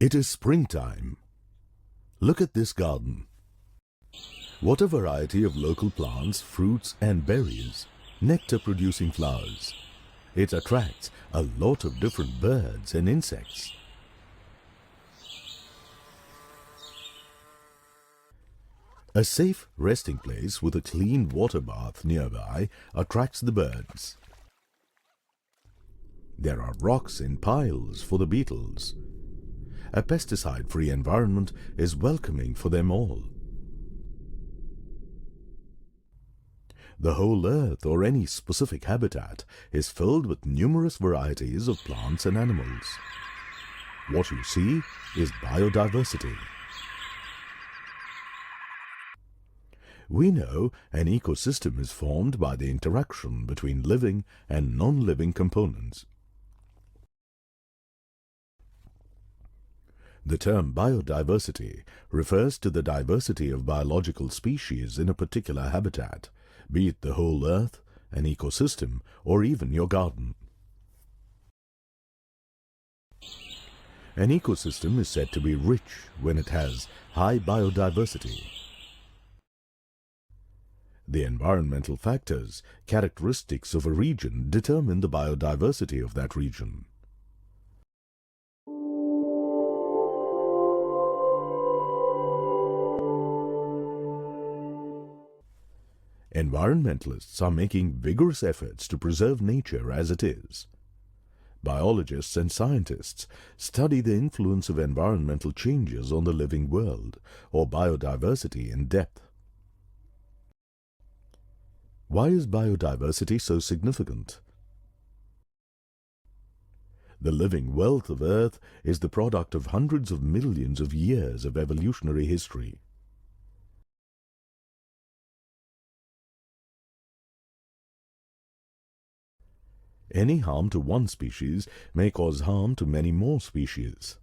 It is springtime. Look at this garden. What a variety of local plants, fruits and berries, nectar-producing flowers. It attracts a lot of different birds and insects. A safe resting place with a clean water bath nearby attracts the birds. There are rocks in piles for the beetles. A pesticide-free environment is welcoming for them all. The whole earth or any specific habitat is filled with numerous varieties of plants and animals. What you see is biodiversity. We know an ecosystem is formed by the interaction between living and non-living components. The term biodiversity refers to the diversity of biological species in a particular habitat, be it the whole earth, an ecosystem, or even your garden. An ecosystem is said to be rich when it has high biodiversity. The environmental factors, characteristics of a region determine the biodiversity of that region. Environmentalists are making vigorous efforts to preserve nature as it is. Biologists and scientists study the influence of environmental changes on the living world, or biodiversity, in depth. Why is biodiversity so significant? The living wealth of Earth is the product of hundreds of millions of years of evolutionary history. Any harm to one species may cause harm to many more species.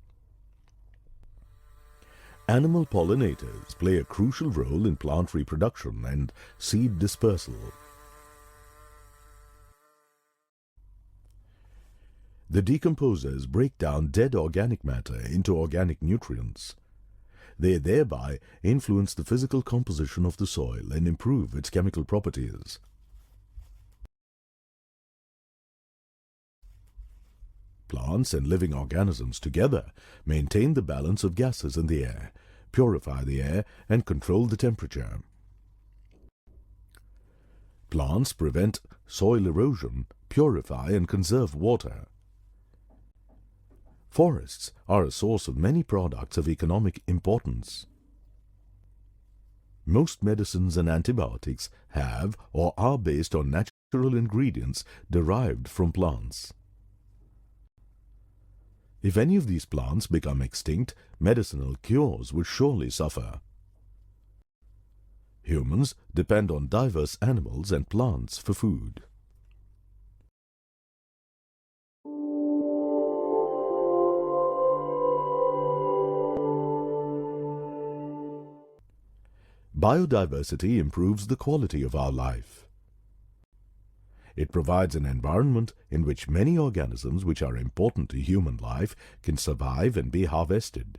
Animal pollinators play a crucial role in plant reproduction and seed dispersal. The decomposers break down dead organic matter into organic nutrients. They thereby influence the physical composition of the soil and improve its chemical properties. Plants and living organisms together maintain the balance of gases in the air, purify the air, and control the temperature. Plants prevent soil erosion, purify and conserve water. Forests are a source of many products of economic importance. Most medicines and antibiotics have or are based on natural ingredients derived from plants. If any of these plants become extinct, medicinal cures would surely suffer. Humans depend on diverse animals and plants for food. Biodiversity improves the quality of our life. It provides an environment in which many organisms which are important to human life can survive and be harvested.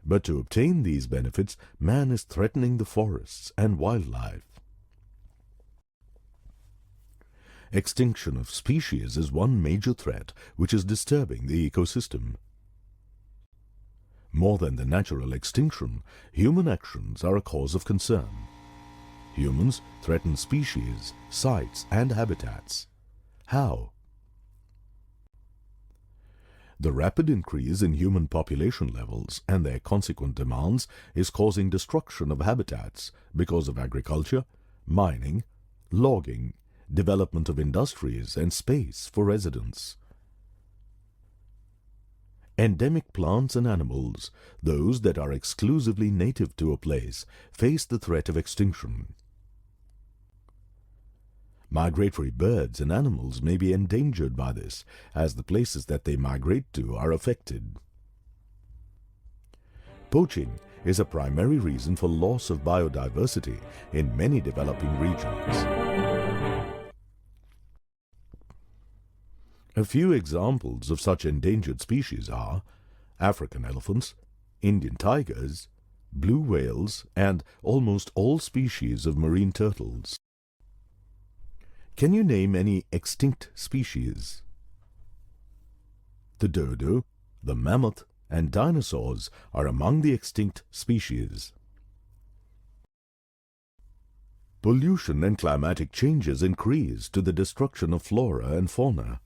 But to obtain these benefits, man is threatening the forests and wildlife. Extinction of species is one major threat which is disturbing the ecosystem. More than the natural extinction, human actions are a cause of concern. Humans threaten species, sites, and habitats. How? The rapid increase in human population levels and their consequent demands is causing destruction of habitats because of agriculture, mining, logging, development of industries, and space for residents. Endemic plants and animals, those that are exclusively native to a place, face the threat of extinction. Migratory birds and animals may be endangered by this, as the places that they migrate to are affected. Poaching is a primary reason for loss of biodiversity in many developing regions. A few examples of such endangered species are African elephants, Indian tigers, blue whales, and almost all species of marine turtles. Can you name any extinct species? The dodo, the mammoth, and dinosaurs are among the extinct species. Pollution and climatic changes increase to the destruction of flora and fauna.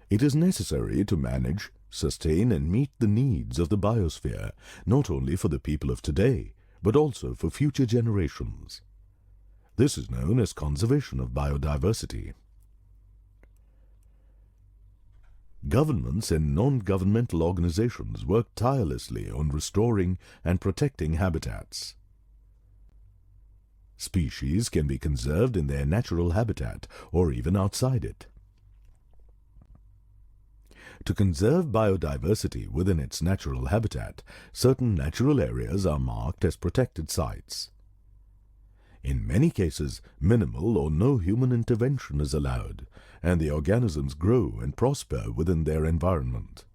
It is necessary to manage, sustain, and meet the needs of the biosphere, not only for the people of today, but also for future generations. This is known as conservation of biodiversity. Governments and non-governmental organizations work tirelessly on restoring and protecting habitats. Species can be conserved in their natural habitat or even outside it. To conserve biodiversity within its natural habitat, certain natural areas are marked as protected sites. In many cases, minimal or no human intervention is allowed, and the organisms grow and prosper within their environment.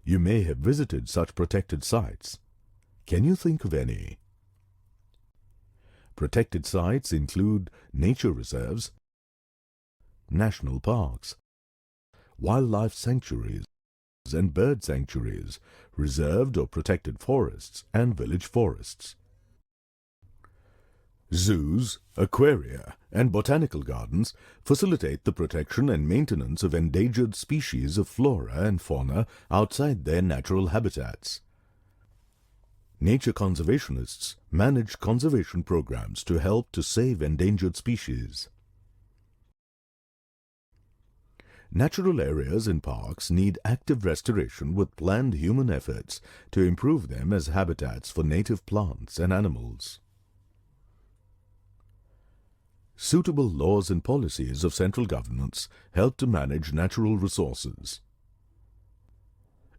You may have visited such protected sites. Can you think of any? Protected sites include nature reserves, national parks, wildlife sanctuaries and bird sanctuaries, reserved or protected forests, and village forests. Zoos, aquaria, and botanical gardens facilitate the protection and maintenance of endangered species of flora and fauna outside their natural habitats. Nature conservationists manage conservation programs to help to save endangered species. Natural areas and parks need active restoration with planned human efforts to improve them as habitats for native plants and animals. Suitable laws and policies of central governments help to manage natural resources.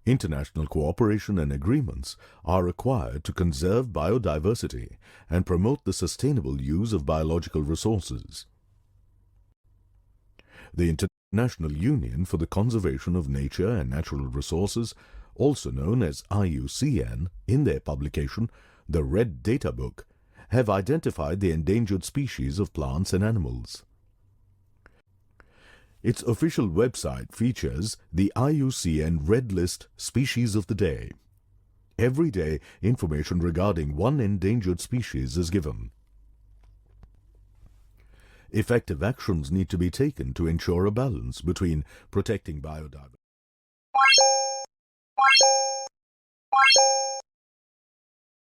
International cooperation and agreements are required to conserve biodiversity and promote the sustainable use of biological resources. The International Union for the Conservation of Nature and Natural Resources, also known as IUCN, in their publication, The Red Data Book, have identified the endangered species of plants and animals. Its official website features the IUCN Red List Species of the Day. Every day, information regarding one endangered species is given. Effective actions need to be taken to ensure a balance between protecting biodiversity